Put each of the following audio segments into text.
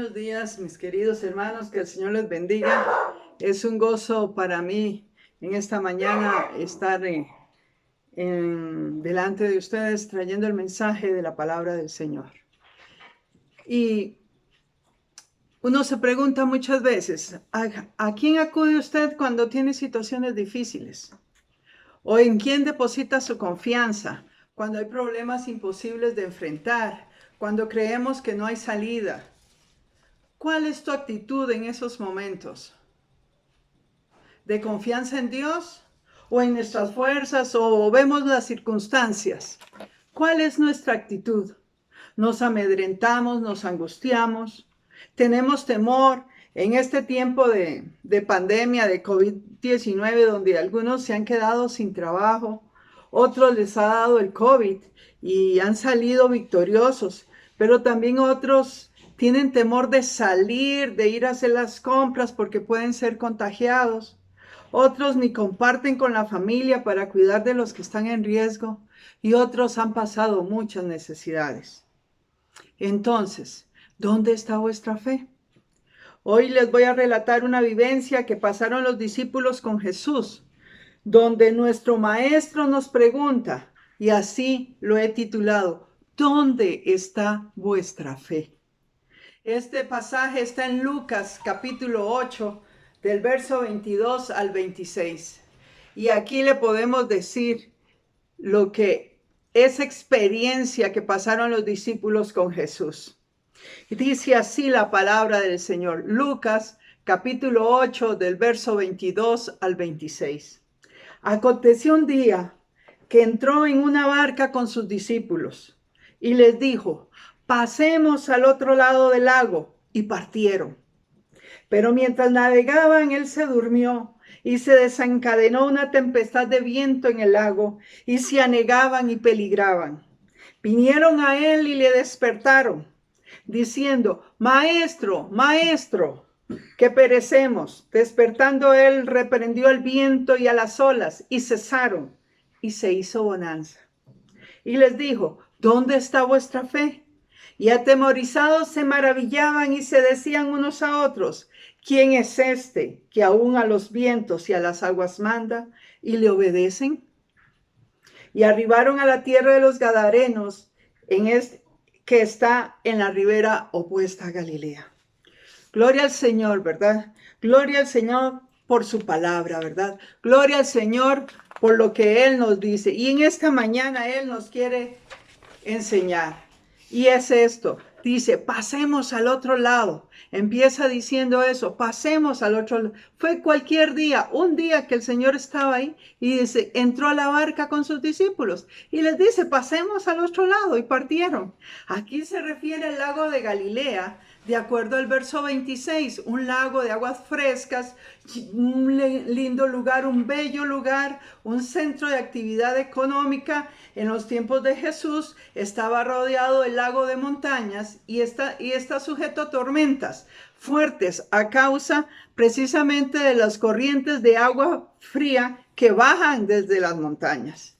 buenos días, mis queridos hermanos, que el Señor les bendiga. Es un gozo para mí en esta mañana estar delante de ustedes trayendo el mensaje de la palabra del Señor. Y uno se pregunta muchas veces, ¿a quién acude usted cuando tiene situaciones difíciles? ¿O en quién deposita su confianza cuando hay problemas imposibles de enfrentar, cuando creemos que no hay salida? ¿Cuál es tu actitud en esos momentos? ¿De confianza en Dios o en nuestras fuerzas o vemos las circunstancias? ¿Cuál es nuestra actitud? ¿Nos amedrentamos, nos angustiamos? ¿Tenemos temor en este tiempo de pandemia, de COVID-19, donde algunos se han quedado sin trabajo? Otros les ha dado el COVID y han salido victoriosos, pero también otros tienen temor de salir, de ir a hacer las compras porque pueden ser contagiados. Otros ni comparten con la familia para cuidar de los que están en riesgo y otros han pasado muchas necesidades. Entonces, ¿dónde está vuestra fe? Hoy les voy a relatar una vivencia que pasaron los discípulos con Jesús, donde nuestro maestro nos pregunta, y así lo he titulado, ¿dónde está vuestra fe? Este pasaje está en Lucas capítulo 8, del verso 22 al 26. Y aquí le podemos decir lo que esa experiencia que pasaron los discípulos con Jesús. Y dice así la palabra del Señor. Lucas capítulo 8, del verso 22 al 26. Aconteció un día que entró en una barca con sus discípulos y les dijo, pasemos al otro lado del lago, y partieron. Pero mientras navegaban, él se durmió y se desencadenó una tempestad de viento en el lago y se anegaban y peligraban. Vinieron a él y le despertaron, diciendo, Maestro, Maestro, que perecemos. Despertando él, reprendió al viento y a las olas y cesaron y se hizo bonanza. Y les dijo, ¿dónde está vuestra fe? Y atemorizados se maravillaban y se decían unos a otros, ¿quién es este que aún a los vientos y a las aguas manda y le obedecen? Y arribaron a la tierra de los Gadarenos, que está en la ribera opuesta a Galilea. Gloria al Señor, ¿verdad? Gloria al Señor por su palabra, ¿verdad? Gloria al Señor por lo que Él nos dice. Y en esta mañana Él nos quiere enseñar. Y es esto, dice, pasemos al otro lado. Empieza diciendo eso, pasemos al otro lado. Fue cualquier día, un día que el Señor estaba ahí y dice, entró a la barca con sus discípulos y les dice, pasemos al otro lado, y partieron. Aquí se refiere al lago de Galilea, de acuerdo al verso 26, un lago de aguas frescas, un lindo lugar, un bello lugar, un centro de actividad económica. En los tiempos de Jesús estaba rodeado el lago de montañas y está sujeto a tormentas fuertes a causa precisamente de las corrientes de agua fría que bajan desde las montañas.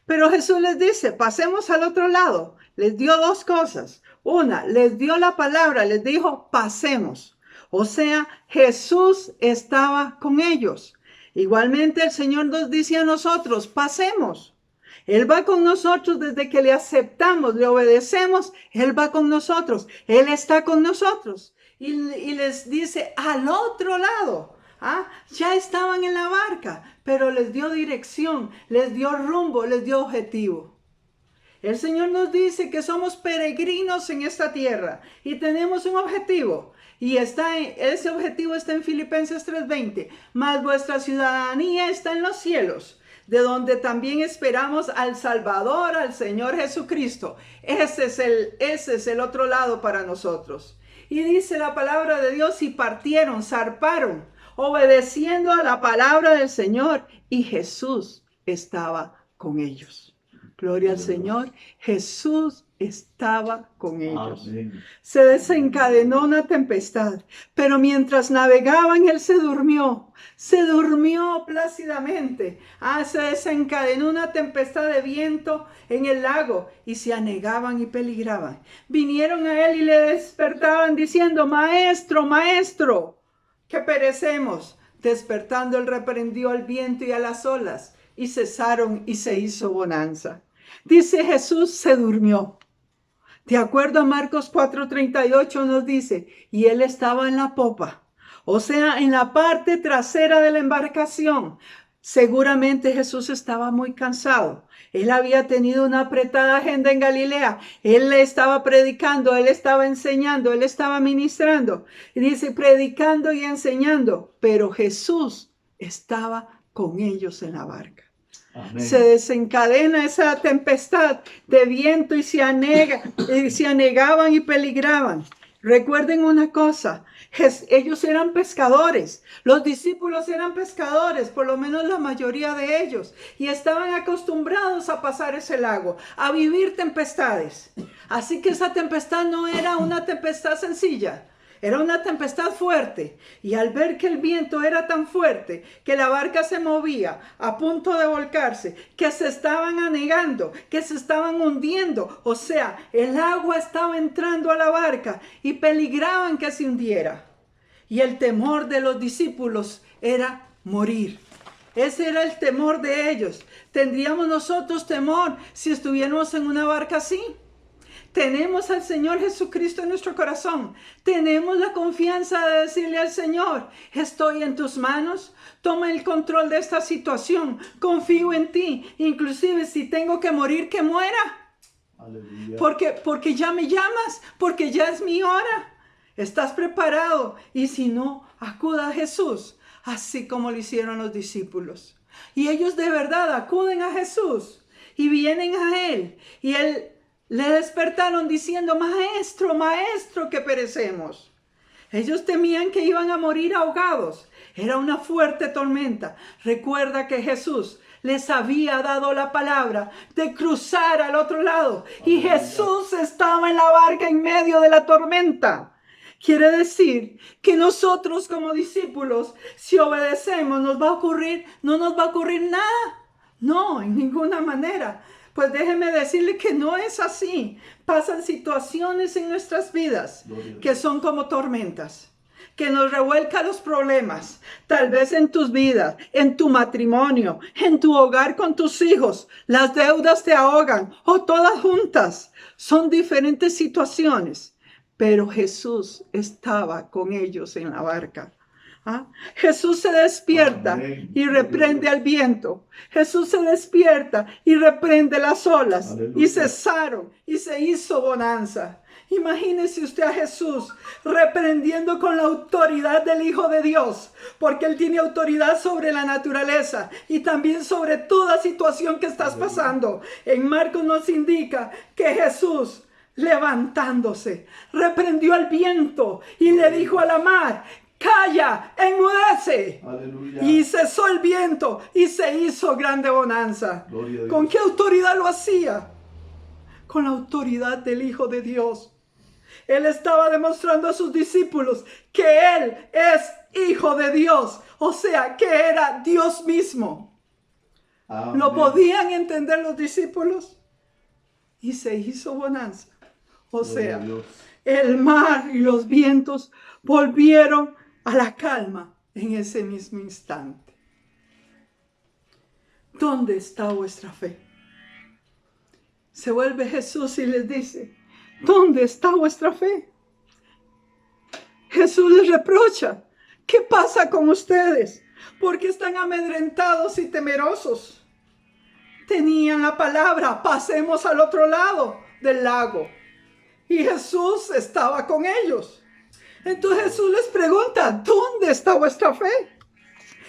Pero Jesús les dice, pasemos al otro lado. Les dio dos cosas. Una, les dio la palabra, les dijo, pasemos. O sea, Jesús estaba con ellos. Igualmente el Señor nos dice a nosotros, pasemos. Él va con nosotros desde que le aceptamos, le obedecemos. Él va con nosotros. Él está con nosotros. Y les dice, al otro lado. Ya estaban en la barca, pero les dio dirección, les dio rumbo, les dio objetivo. El Señor nos dice que somos peregrinos en esta tierra y tenemos un objetivo. Y ese objetivo está en Filipenses 3:20. Mas vuestra ciudadanía está en los cielos, de donde también esperamos al Salvador, al Señor Jesucristo. Ese es el otro lado para nosotros. Y dice la palabra de Dios, y partieron, zarparon, obedeciendo a la palabra del Señor, y Jesús estaba con ellos. Gloria al Señor. Jesús estaba con ellos. Amén. Se desencadenó una tempestad, pero mientras navegaban, él se durmió plácidamente. Se desencadenó una tempestad de viento en el lago y se anegaban y peligraban. Vinieron a él y le despertaban diciendo: Maestro, maestro, que perecemos. Despertando, él reprendió al viento y a las olas y cesaron y se hizo bonanza. Dice, Jesús se durmió. De acuerdo a Marcos 4:38 nos dice, y él estaba en la popa, o sea, en la parte trasera de la embarcación. Seguramente Jesús estaba muy cansado. Él había tenido una apretada agenda en Galilea. Él le estaba predicando, él estaba enseñando, él estaba ministrando. Y dice, predicando y enseñando. Pero Jesús estaba con ellos en la barca. Amén. Se desencadena esa tempestad de viento y se anegaban y peligraban. Recuerden una cosa, ellos eran pescadores, los discípulos eran pescadores, por lo menos la mayoría de ellos, y estaban acostumbrados a pasar ese lago, a vivir tempestades. Así que esa tempestad no era una tempestad sencilla. Era una tempestad fuerte, y al ver que el viento era tan fuerte, que la barca se movía a punto de volcarse, que se estaban anegando, que se estaban hundiendo, o sea, el agua estaba entrando a la barca y peligraban que se hundiera. Y el temor de los discípulos era morir. Ese era el temor de ellos. ¿Tendríamos nosotros temor si estuviéramos en una barca así? Tenemos al Señor Jesucristo en nuestro corazón. Tenemos la confianza de decirle al Señor, estoy en tus manos, toma el control de esta situación, confío en ti, inclusive si tengo que morir, que muera. Aleluya. Porque ya me llamas, porque ya es mi hora. ¿Estás preparado? Y si no, acuda a Jesús, así como lo hicieron los discípulos. Y ellos de verdad acuden a Jesús y vienen a Él. Y Él le despertaron diciendo, maestro, maestro, que perecemos. Ellos temían que iban a morir ahogados. Era una fuerte tormenta. Recuerda que Jesús les había dado la palabra de cruzar al otro lado. Y Jesús estaba en la barca en medio de la tormenta. Quiere decir que nosotros como discípulos, si obedecemos, no nos va a ocurrir nada. No, en ninguna manera. Pues déjeme decirle que no es así. Pasan situaciones en nuestras vidas que son como tormentas, que nos revuelcan los problemas, tal vez en tus vidas, en tu matrimonio, en tu hogar con tus hijos. Las deudas te ahogan o todas juntas. Son diferentes situaciones, pero Jesús estaba con ellos en la barca. Jesús se despierta y reprende al viento. Jesús se despierta y reprende las olas. Aleluya. Y cesaron y se hizo bonanza. Imagínese usted a Jesús reprendiendo con la autoridad del Hijo de Dios, porque Él tiene autoridad sobre la naturaleza y también sobre toda situación que estás pasando. En Marcos nos indica que Jesús, levantándose, reprendió al viento y le dijo a la mar, calla, enmudece. Aleluya. Y cesó el viento y se hizo grande bonanza. ¿Con qué autoridad lo hacía? Con la autoridad del Hijo de Dios. Él estaba demostrando a sus discípulos que Él es Hijo de Dios, o sea, que era Dios mismo. Amén. ¿Lo podían entender los discípulos? Y se hizo bonanza. O sea, el mar y los vientos volvieron a la calma en ese mismo instante. ¿Dónde está vuestra fe? Se vuelve Jesús y les dice, ¿dónde está vuestra fe? Jesús les reprocha, ¿qué pasa con ustedes? ¿Por qué están amedrentados y temerosos? Tenían la palabra, pasemos al otro lado del lago. Y Jesús estaba con ellos. Entonces Jesús les pregunta, ¿dónde está vuestra fe?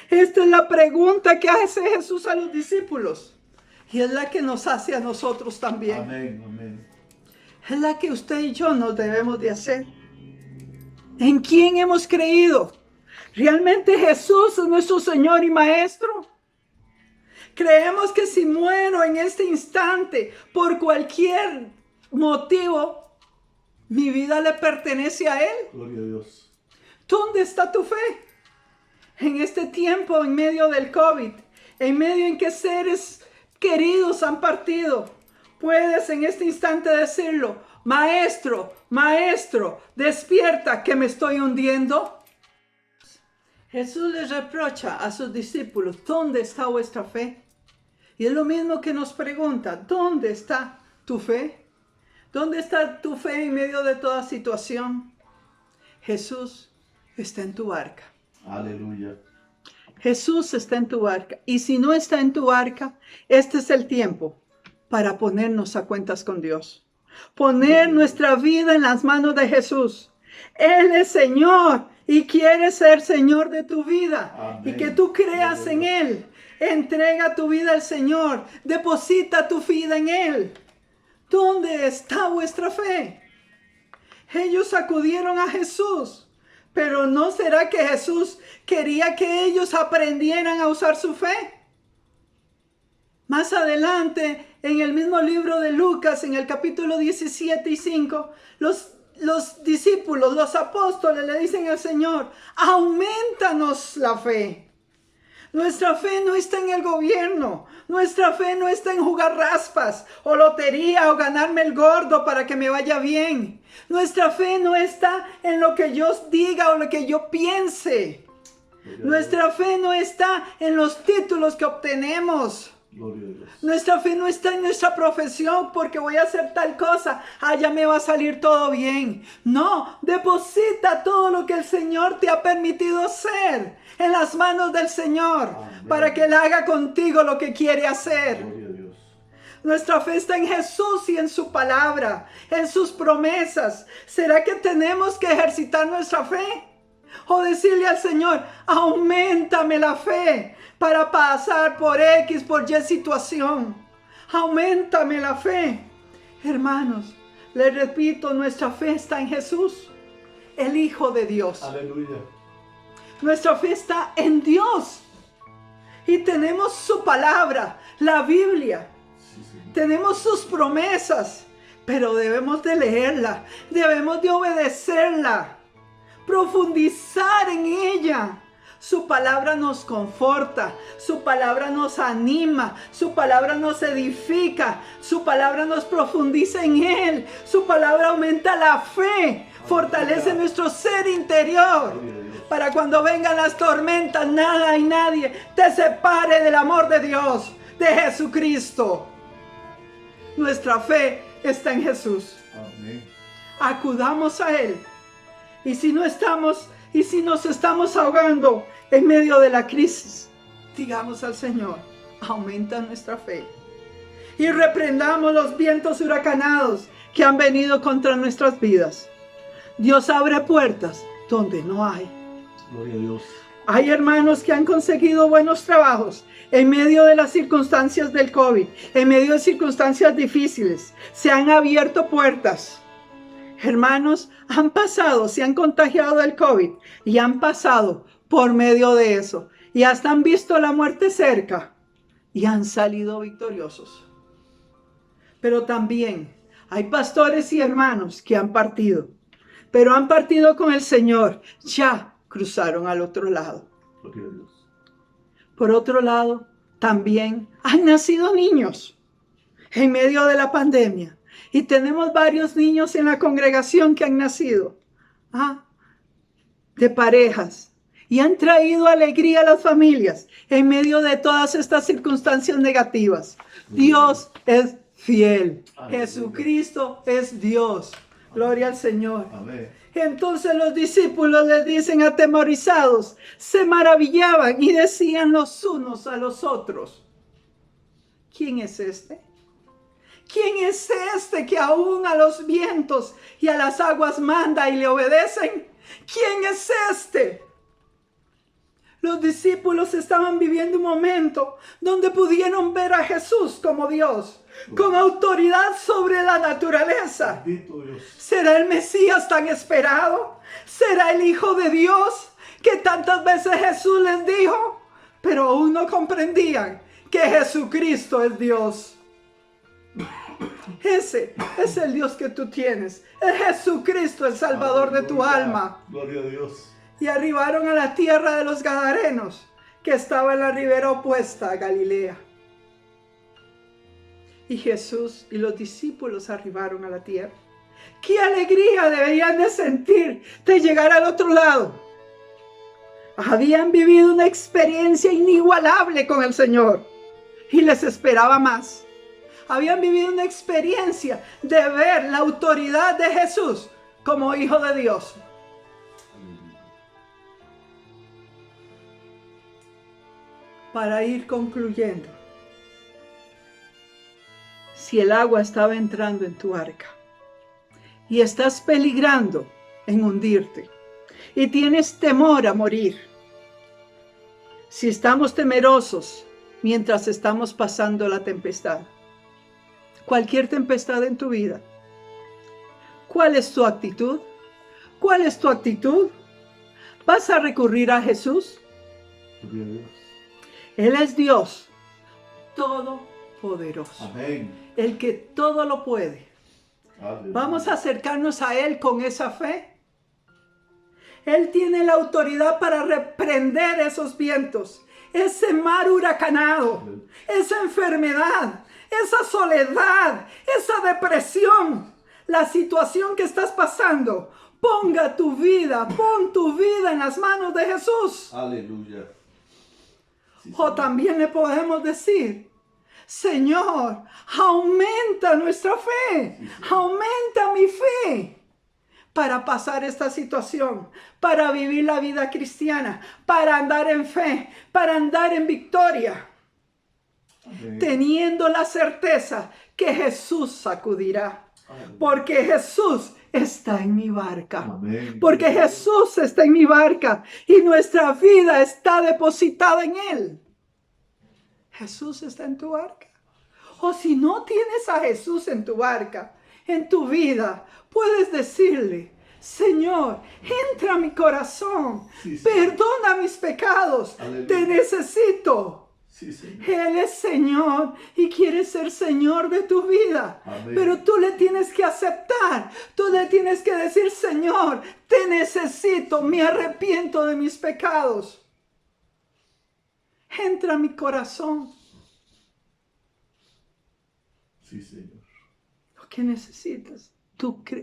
Esta es la pregunta que hace Jesús a los discípulos. Y es la que nos hace a nosotros también. Amén, amén. Es la que usted y yo nos debemos de hacer. ¿En quién hemos creído? ¿Realmente Jesús es nuestro Señor y Maestro? Creemos que si muero en este instante por cualquier motivo, mi vida le pertenece a Él. Gloria a Dios. ¿Dónde está tu fe? En este tiempo, en medio del COVID, en medio en que seres queridos han partido, puedes en este instante decirlo: Maestro, maestro, despierta que me estoy hundiendo. Jesús les reprocha a sus discípulos: ¿dónde está vuestra fe? Y es lo mismo que nos pregunta: ¿dónde está tu fe? ¿Dónde está tu fe en medio de toda situación? Jesús está en tu barca. Aleluya. Jesús está en tu barca. Y si no está en tu barca, este es el tiempo para ponernos a cuentas con Dios. Poner nuestra vida en las manos de Jesús. Él es Señor y quiere ser Señor de tu vida. Amén. Y que tú creas en Él. Entrega tu vida al Señor. Deposita tu vida en Él. ¿Dónde está vuestra fe? Ellos acudieron a Jesús, pero ¿no será que Jesús quería que ellos aprendieran a usar su fe? Más adelante, en el mismo libro de Lucas, en el capítulo 17 y 5, los discípulos, los apóstoles le dicen al Señor: aumentanos la fe. Nuestra fe no está en el gobierno. Nuestra fe no está en jugar raspas o lotería o ganarme el gordo para que me vaya bien. Nuestra fe no está en lo que yo diga o lo que yo piense. Nuestra fe no está en los títulos que obtenemos. Gloria a Dios. Nuestra fe no está en nuestra profesión porque voy a hacer tal cosa. Ya me va a salir todo bien. No, deposita todo lo que el Señor te ha permitido hacer en las manos del Señor. Amén. Para que Él haga contigo lo que quiere hacer. Gloria a Dios. Nuestra fe está en Jesús y en su palabra, en sus promesas. ¿Será que tenemos que ejercitar nuestra fe? O decirle al Señor: auméntame la fe para pasar por X, por Y situación. Auméntame la fe. Hermanos, les repito, nuestra fe está en Jesús, el Hijo de Dios. Aleluya. Nuestra fe está en Dios. Y tenemos su palabra, la Biblia. Sí, Señor. Tenemos sus promesas, pero debemos de leerla, debemos de obedecerla, profundizar en ella. Su palabra nos conforta, su palabra nos anima, su palabra nos edifica, su palabra nos profundiza en Él, su palabra aumenta la fe, fortalece nuestro ser interior. Gloria a Dios. Para cuando vengan las tormentas, nada y nadie te separe del amor de Dios, de Jesucristo. Nuestra fe está en Jesús. Amén. Acudamos a Él. Y si nos estamos ahogando en medio de la crisis, digamos al Señor: aumenta nuestra fe. Y reprendamos los vientos huracanados que han venido contra nuestras vidas. Dios abre puertas donde no hay. Gloria a Dios. Hay hermanos que han conseguido buenos trabajos en medio de las circunstancias del COVID, en medio de circunstancias difíciles. Se han abierto puertas. Hermanos, han pasado, se han contagiado del COVID y han pasado por medio de eso. Y hasta han visto la muerte cerca y han salido victoriosos. Pero también hay pastores y hermanos que han partido, pero han partido con el Señor. Ya cruzaron al otro lado. Gloria a Dios. Por otro lado, también han nacido niños en medio de la pandemia. Y tenemos varios niños en la congregación que han nacido de parejas. Y han traído alegría a las familias en medio de todas estas circunstancias negativas. Dios es fiel. Aleluya. Jesucristo es Dios. Gloria al Señor. Amén. Entonces los discípulos les dicen atemorizados, se maravillaban y decían los unos a los otros: ¿quién es este? ¿Quién es este que aún a los vientos y a las aguas manda y le obedecen? ¿Quién es este? Los discípulos estaban viviendo un momento donde pudieron ver a Jesús como Dios, con autoridad sobre la naturaleza. Bendito Dios. ¿Será el Mesías tan esperado? ¿Será el Hijo de Dios que tantas veces Jesús les dijo? Pero aún no comprendían que Jesucristo es Dios. Ese es el Dios que tú tienes. Es Jesucristo, el Salvador de tu alma. Gloria a Dios. Y arribaron a la tierra de los Gadarenos, que estaba en la ribera opuesta a Galilea. Y Jesús y los discípulos arribaron a la tierra. ¡Qué alegría deberían de sentir de llegar al otro lado! Habían vivido una experiencia inigualable con el Señor y les esperaba más. Habían vivido una experiencia de ver la autoridad de Jesús como Hijo de Dios. Para ir concluyendo, si el agua estaba entrando en tu arca y estás peligrando en hundirte y tienes temor a morir, si estamos temerosos mientras estamos pasando la tempestad, cualquier tempestad en tu vida, ¿cuál es tu actitud? ¿Cuál es tu actitud? ¿Vas a recurrir a Jesús? Gloria a Dios. Él es Dios todopoderoso. Amén. El que todo lo puede. Aleluya. Vamos a acercarnos a Él con esa fe. Él tiene la autoridad para reprender esos vientos, ese mar huracanado, esa enfermedad, esa soledad, esa depresión, la situación que estás pasando. Pon tu vida en las manos de Jesús. Aleluya. Sí, O también le podemos decir: Señor, aumenta nuestra fe, aumenta mi fe para pasar esta situación, para vivir la vida cristiana, para andar en fe, para andar en victoria, Amén. teniendo la certeza que Jesús sacudirá, porque Jesús está en mi barca. Amén. Porque Jesús está en mi barca y nuestra vida está depositada en Él. Jesús está en tu barca. O si no tienes a Jesús en tu barca, en tu vida, puedes decirle: Señor, entra a mi corazón, Sí, sí. perdona mis pecados, Aleluya. te necesito. Sí, Señor. Él es Señor y quiere ser Señor de tu vida. Amén. Pero tú le tienes que aceptar. Tú le tienes que decir: Señor, te necesito, me arrepiento de mis pecados. Entra a mi corazón. Sí, Señor. Lo que necesitas,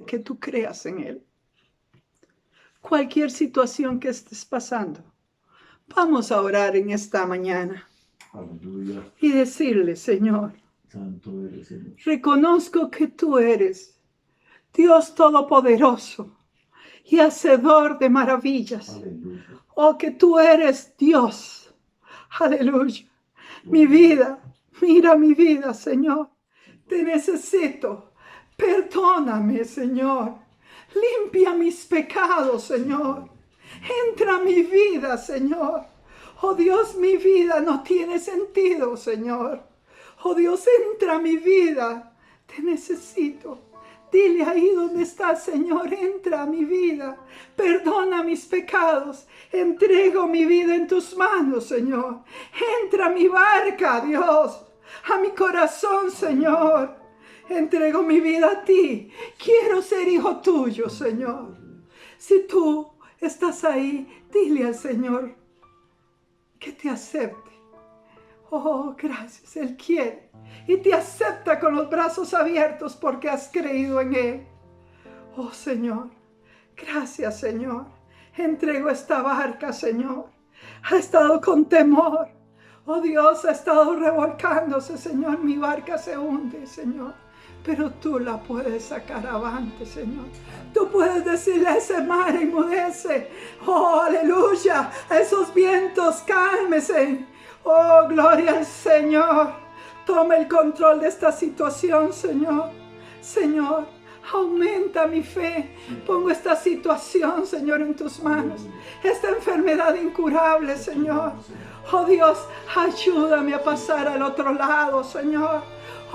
que tú creas en Él. Cualquier situación que estés pasando, vamos a orar en esta mañana Aleluya. y decirle: Señor, Santo eres, Señor. reconozco que tú eres Dios todopoderoso y hacedor de maravillas. Aleluya. Oh, que tú eres Dios. Aleluya. Mi vida, mira mi vida, Señor. Te necesito. Perdóname, Señor. Limpia mis pecados, Señor. Entra a mi vida, Señor. Oh Dios, mi vida no tiene sentido, Señor. Oh Dios, entra a mi vida. Te necesito. Dile ahí donde estás: Señor, entra a mi vida. Perdona mis pecados. Entrego mi vida en tus manos, Señor. Entra a mi barca, Dios. A mi corazón, Señor. Entrego mi vida a ti. Quiero ser hijo tuyo, Señor. Si tú estás ahí, dile al Señor que te acepte. Oh, gracias. Él quiere y te acepta con los brazos abiertos porque has creído en Él. Oh, Señor. Gracias, Señor. Entrego esta barca, Señor. Ha estado con temor. Oh, Dios, ha estado revolcándose, Señor. Mi barca se hunde, Señor. Pero tú la puedes sacar avante, Señor. Tú puedes decirle a ese mar: enmudece. Oh, aleluya. A esos vientos, cálmese. Oh, gloria al Señor. Toma el control de esta situación, Señor. Señor, aumenta mi fe. Pongo esta situación, Señor, en tus manos. Esta enfermedad incurable, Señor. Oh Dios, ayúdame a pasar al otro lado, Señor.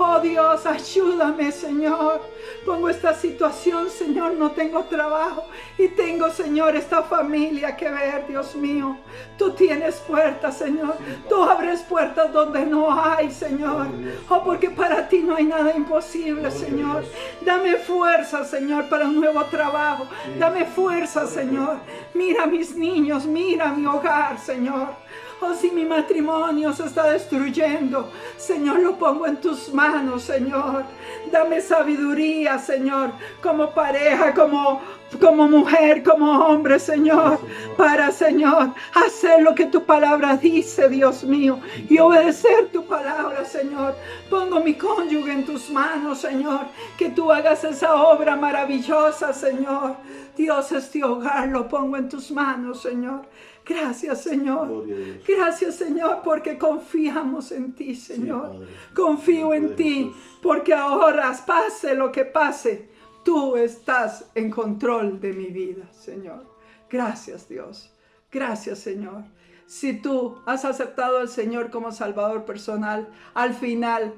Oh Dios, ayúdame, Señor. Pongo esta situación, Señor, no tengo trabajo y tengo, Señor, esta familia que ver, Dios mío. Tú tienes puertas, Señor. Tú abres puertas donde no hay, Señor. Oh, porque para ti no hay nada imposible, Señor. Dame fuerza, Señor, para un nuevo trabajo. Dame fuerza, Señor. Mira a mis niños, mira mi hogar, Señor. Oh, si mi matrimonio se está destruyendo, Señor, lo pongo en tus manos, Señor. Dame sabiduría, Señor, como pareja, como mujer, como hombre, Señor, para, Señor, hacer lo que tu palabra dice, Dios mío, y obedecer tu palabra, Señor. Pongo mi cónyuge en tus manos, Señor, que tú hagas esa obra maravillosa, Señor. Dios, este hogar lo pongo en tus manos, Señor. Gracias, Señor. Gracias, Señor, porque confiamos en ti, Señor. Confío en ti, porque ahora, pase lo que pase, tú estás en control de mi vida, Señor. Gracias, Dios. Gracias, Señor. Si tú has aceptado al Señor como Salvador personal, al final,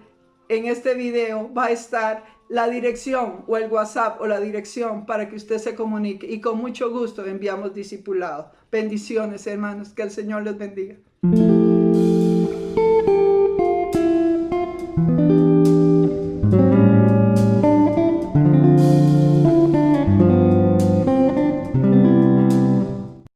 en este video va a estar la dirección o el WhatsApp o la dirección para que usted se comunique y con mucho gusto enviamos discipulado. Bendiciones, hermanos, que el Señor les bendiga.